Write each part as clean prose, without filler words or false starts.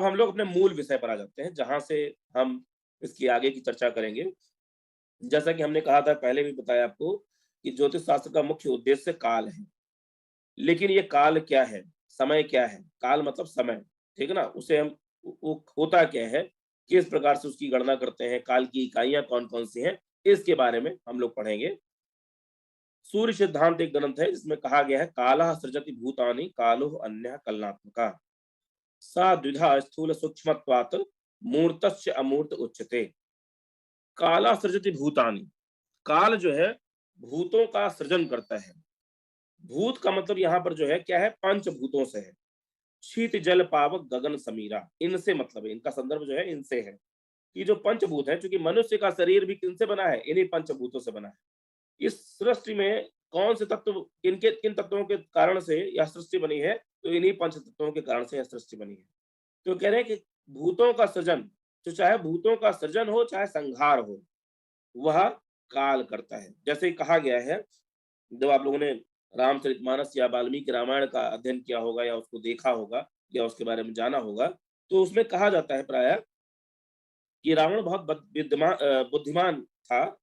अब हम लोग अपने मूल विषय पर आ जाते हैं, जहां से हम इसकी आगे की चर्चा करेंगे। जैसा कि हमने कहा था, पहले भी बताया आपको कि ज्योतिष शास्त्र का मुख्य उद्देश्य काल है। लेकिन ये काल क्या है, समय क्या है? काल मतलब समय, ठीक है ना? उसे हम वो होता क्या है, किस प्रकार से उसकी गणना करते हैं, काल की इकाइयां कौन कौन सी हैं, इसके बारे में हम लोग पढ़ेंगे। सूर्य सिद्धांत एक ग्रंथ है जिसमें कहा गया है, कालः सृजति भूतानि कालो अन्यः कलनात्मका, सा द्विधा स्थूल सूक्ष्मत्वात् मूर्तस्य अमूर्त उच्यते। काला सृजति भूतानि, काल जो है भूतों का सृजन करता है। भूत का मतलब यहाँ पर जो है क्या है, पंचभूतों से है। शीत जल पावक गगन समीरा, इनसे मतलब है, इनका संदर्भ जो है इनसे है। ये जो पंचभूत है, क्योंकि मनुष्य का शरीर भी किनसे बना है, इन्हीं पंचभूतों से बना है। इस सृष्टि में कौन से तत्व, किन तत्वों के कारण से यह सृष्टि बनी है, तो इन्हीं पंच तत्वों के कारण से यह सृष्टि बनी है। तो कह रहे हैं कि भूतों का सृजन, तो चाहे भूतों का सृजन हो चाहे संहार हो, वह काल करता है। जैसे ही कहा गया है, जब आप लोगों ने रामचरितमानस या वाल्मीकि रामायण का अध्ययन किया होगा या उसको देखा होगा या उसके बारे में जाना होगा, तो उसमें कहा जाता है प्राय कि रावण बहुत बुद्धिमान था,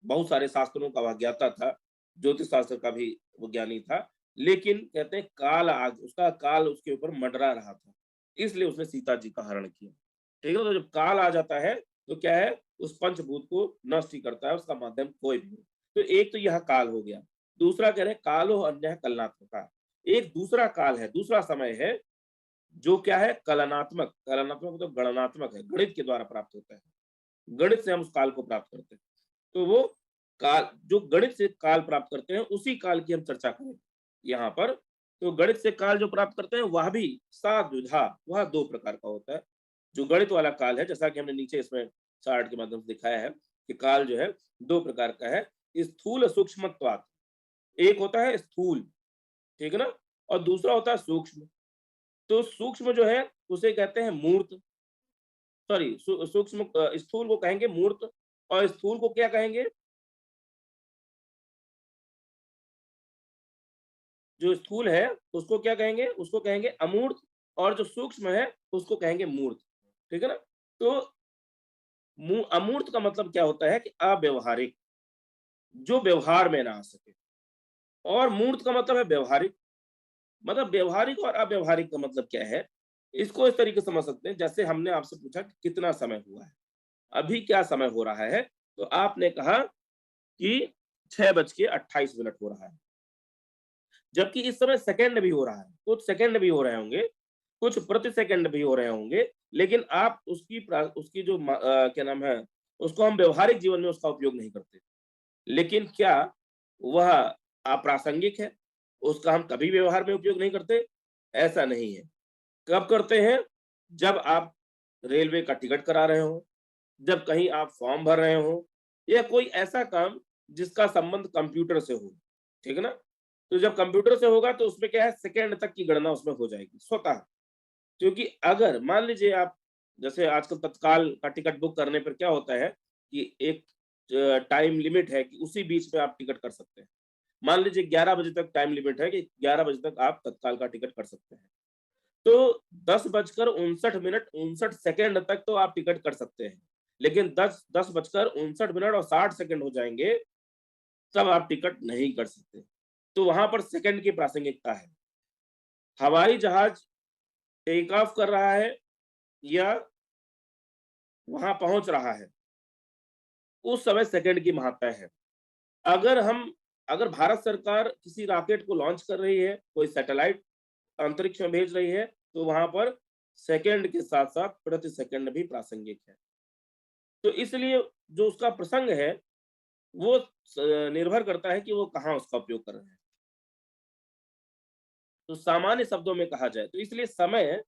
बहुत सारे शास्त्रों का वह ज्ञाता था, ज्योतिष शास्त्र का भी वो ज्ञानी था। लेकिन कहते हैं काल आज उसका काल उसके ऊपर मंडरा रहा था, इसलिए उसने सीता जी का हरण किया। ठीक है, तो जब काल आ जाता है तो क्या है, उस पंचभूत को नष्ट ही करता है, उसका माध्यम कोई भी हो। तो एक तो यह काल हो गया। दूसरा कह रहे हैं, कालो अन्य कलनात्मका, एक दूसरा काल है, दूसरा समय है, जो क्या है, कलनात्मक। कलनात्मक तो गणनात्मक है, गणित के द्वारा प्राप्त होता है। गणित से हम उस काल को प्राप्त करते हैं। तो वो काल, जो गणित से काल प्राप्त करते हैं, उसी काल की हम चर्चा करें यहाँ पर। तो गणित से काल जो प्राप्त करते हैं वह भी साद्विधा, वह दो प्रकार का होता है। जो गणित वाला काल है, जैसा कि हमने नीचे इसमें चार्ट के माध्यम से दिखाया है कि काल जो है दो प्रकार का है। स्थूल सूक्ष्मत्वात्, एक होता है स्थूल, ठीक है ना, और दूसरा होता है सूक्ष्म। तो सूक्ष्म जो है उसे कहते हैं मूर्त, सॉरी, सूक्ष्म स्थूल को कहेंगे मूर्त, और स्थूल को क्या कहेंगे, जो स्थूल है उसको क्या कहेंगे, उसको कहेंगे अमूर्त, और जो सूक्ष्म है उसको कहेंगे मूर्त। ठीक है ना? तो अमूर्त का मतलब क्या होता है कि अव्यवहारिक, जो व्यवहार में ना आ सके। और मूर्त का मतलब है व्यवहारिक। मतलब व्यवहारिक और अव्यवहारिक का मतलब क्या है, इसको इस तरीके से समझ सकते हैं, जैसे हमने आपसे पूछा कि कितना समय हुआ है, अभी क्या समय हो रहा है, तो आपने कहा कि 6:28 हो रहा है। जबकि इस समय सेकंड भी हो रहा है, कुछ सेकंड भी हो रहे होंगे, कुछ प्रति सेकंड भी हो रहे होंगे, लेकिन आप उसकी जो क्या नाम है, उसको हम व्यवहारिक जीवन में उसका उपयोग नहीं करते। लेकिन क्या वह अप्रासंगिक है, उसका हम कभी व्यवहार में उपयोग नहीं करते? ऐसा नहीं है। कब करते हैं? जब आप रेलवे का टिकट करा रहे हो, जब कहीं आप फॉर्म भर रहे हो, या कोई ऐसा काम जिसका संबंध कंप्यूटर से हो, ठीक है ना? तो जब कंप्यूटर से होगा तो उसमें क्या है, सेकंड तक की गणना उसमें हो जाएगी स्वतः। क्योंकि अगर मान लीजिए आप, जैसे आजकल तत्काल का टिकट बुक करने पर क्या होता है कि एक टाइम लिमिट है कि उसी बीच में आप टिकट कर सकते हैं। मान लीजिए 11 बजे तक टाइम लिमिट है कि 11 बजे तक आप तत्काल का टिकट कर सकते हैं। तो 10:59 तक तो आप टिकट कर सकते हैं। लेकिन 10:59 और 60 सेकंड हो जाएँगे, तब आप टिकट नहीं कर सकते। तो वहाँ पर सेकंड की प्रासंगिकता है। हवाई जहाज टेक ऑफ कर रहा है या वहाँ पहुँच रहा है, उस समय सेकंड की महत्ता है। अगर हम अगर भारत सरकार किसी रॉकेट को लॉन्च कर रही है, कोई सैटेलाइट अंतरिक्ष में भेज रही है, तो वहाँ पर सेकंड के साथ-साथ प्रति सेकंड भी प्रासंगिक है। तो इसलिए जो उसका प्रसंग है, वो निर्भर करता है कि वो कहाँ उसका उपयोग कर रहे हैं। तो सामान्य शब्दों में कहा जाए तो इसलिए समय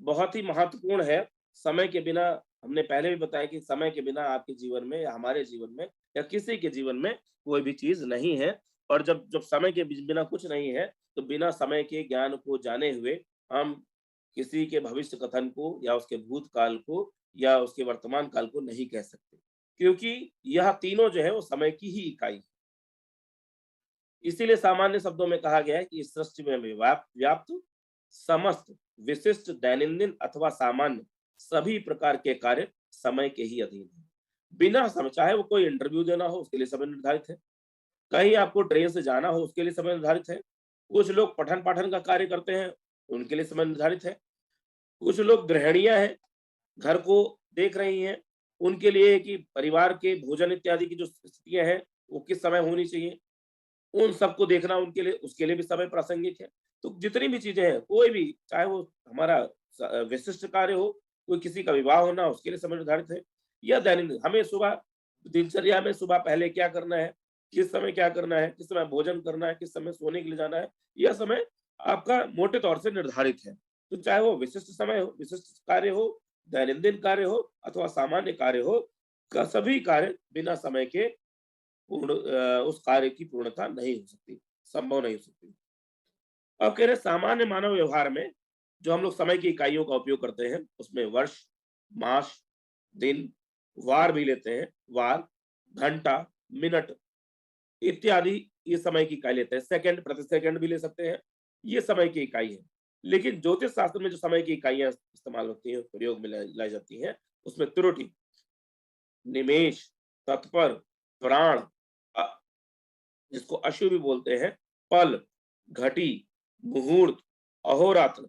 बहुत ही महत्वपूर्ण है। समय के बिना, हमने पहले भी बताया कि समय के बिना आपके जीवन में या हमारे जीवन में या किसी के जीवन में कोई भी चीज़ नहीं है। और जब जब समय के बिना कुछ नहीं है, तो बिना समय के ज्ञान को जाने हुए हम किसी के भविष्य कथन को या उसके भूतकाल को या उसके वर्तमान काल को नहीं कह सकते। क्योंकि यह तीनों जो है वो समय की ही इकाई है। इसीलिए सामान्य शब्दों में कहा गया है कि इस सृष्टि में व्याप्त समस्त विशिष्ट, दैनंदिन अथवा सामान्य सभी प्रकार के कार्य समय के ही अधीन है। बिना समय, चाहे वो कोई इंटरव्यू देना हो उसके लिए समय निर्धारित है, कहीं आपको ट्रेन से जाना हो उसके लिए समय निर्धारित है, कुछ लोग पठन पाठन का कार्य करते हैं उनके लिए समय निर्धारित है, कुछ लोग गृहिणियां हैं, घर को देख रही हैं, उनके लिए कि परिवार के भोजन इत्यादि की जो स्थितियां हैं वो किस समय होनी चाहिए, उन सबको देखना उनके लिए, उसके लिए भी समय प्रासंगिक है। तो जितनी भी चीजें हैं, कोई भी, चाहे वो हमारा विशिष्ट कार्य हो, कोई किसी का विवाह होना उसके लिए समय निर्धारित है, या दैनिक हमें सुबह दिनचर्या में सुबह पहले क्या करना है, किस समय क्या करना है, किस समय भोजन करना है, किस समय सोने के लिए जाना है, यह समय आपका मोटे तौर से निर्धारित है। तो चाहे वो विशिष्ट समय हो, विशिष्ट कार्य हो, दैनंदिन कार्य हो अथवा सामान्य कार्य हो, का सभी कार्य बिना समय के उस कार्य की पूर्णता नहीं हो सकती, संभव नहीं हो सकती। अब कह रहे सामान्य मानव व्यवहार में जो हम लोग समय की इकाइयों का उपयोग करते हैं, उसमें वर्ष, मास, दिन, वार भी लेते हैं, वार, घंटा, मिनट इत्यादि ये समय की इकाई लेते हैं। सेकंड, प्रति सेकंड भी ले सकते हैं, ये समय की इकाई है। लेकिन ज्योतिष शास्त्र में जो समय की इकाइयाँ इस्तेमाल होती हैं, प्रयोग में लाई जाती हैं, उसमें त्रुटि, निमेष, तत्पर, प्राण, अ, जिसको अशु भी बोलते हैं, पल, घटी, मुहूर्त, अहोरात्र,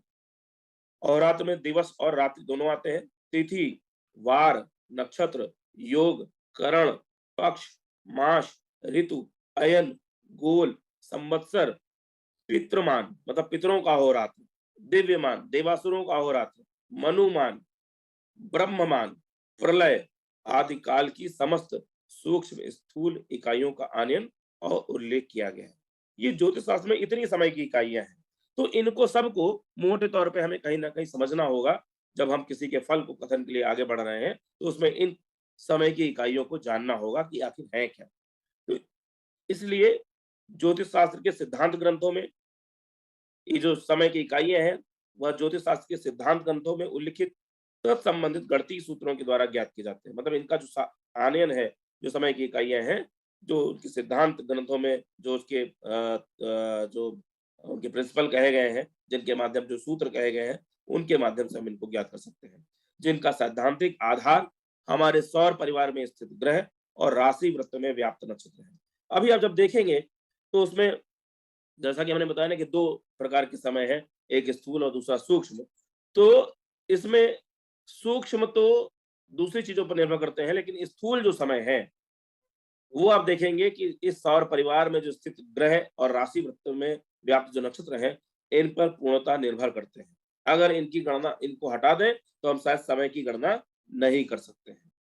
अहोरात्र में दिवस और रात्रि दोनों आते हैं, तिथि, वार, नक्षत्र, योग, करण, पक्ष, मास, ऋतु, अयन, गोल, संवत्सर, पितृमान मतलब पितरों का अहोरात्र, दिव्यमान देवासुरों का अहोरात्र, मनुमान, ब्रह्ममान, प्रलय आदि काल की समस्त सूक्ष्म स्थूल इकाइयों का आनयन और उल्लेख किया गया है। ये ज्योतिष शास्त्र में इतनी समय की इकाइयां हैं, तो इनको सबको मोटे तौर पे हमें कहीं ना कहीं समझना होगा। जब हम किसी के फल को कथन के लिए आगे बढ़ रहे हैं तो उसमें इन समय की इकाइयों को जानना होगा कि आखिर है क्या। तो इसलिए ज्योतिष शास्त्र के सिद्धांत ग्रंथों में ये जो समय की इकाइयां हैं, वह ज्योतिष शास्त्र के सिद्धांत ग्रंथों में उल्लिखित तत्संबंधित गणितीय सूत्रों के द्वारा ज्ञात किए जाते हैं। मतलब इनका जो आनयन है, जो समय की इकाइयां हैं, जो उनके सिद्धांत ग्रंथों में जो उसके जो उनके प्रिंसिपल कहे गए हैं, जिनके माध्यम जो सूत्र कहे गए हैं, उनके माध्यम से हम इनको ज्ञात कर सकते हैं, जिनका सैद्धांतिक आधार हमारे सौर परिवार में स्थित ग्रह और राशि वृत्त में व्याप्त नक्षत्र है। अभी आप जब देखेंगे तो उसमें जैसा कि हमने बताया ना कि 2 प्रकार के समय है, एक स्थूल और दूसरा सूक्ष्म। तो इसमें सूक्ष्म तो दूसरी चीज़ों पर निर्भर करते हैं, लेकिन स्थूल जो समय है, वो आप देखेंगे कि इस सौर परिवार में जो स्थित ग्रह और राशि वृत्त में व्याप्त जो नक्षत्र हैं, इन पर पूर्णतः निर्भर करते हैं। अगर इनको हटा दें, तो हम शायद समय की गणना नहीं कर सकते हैं।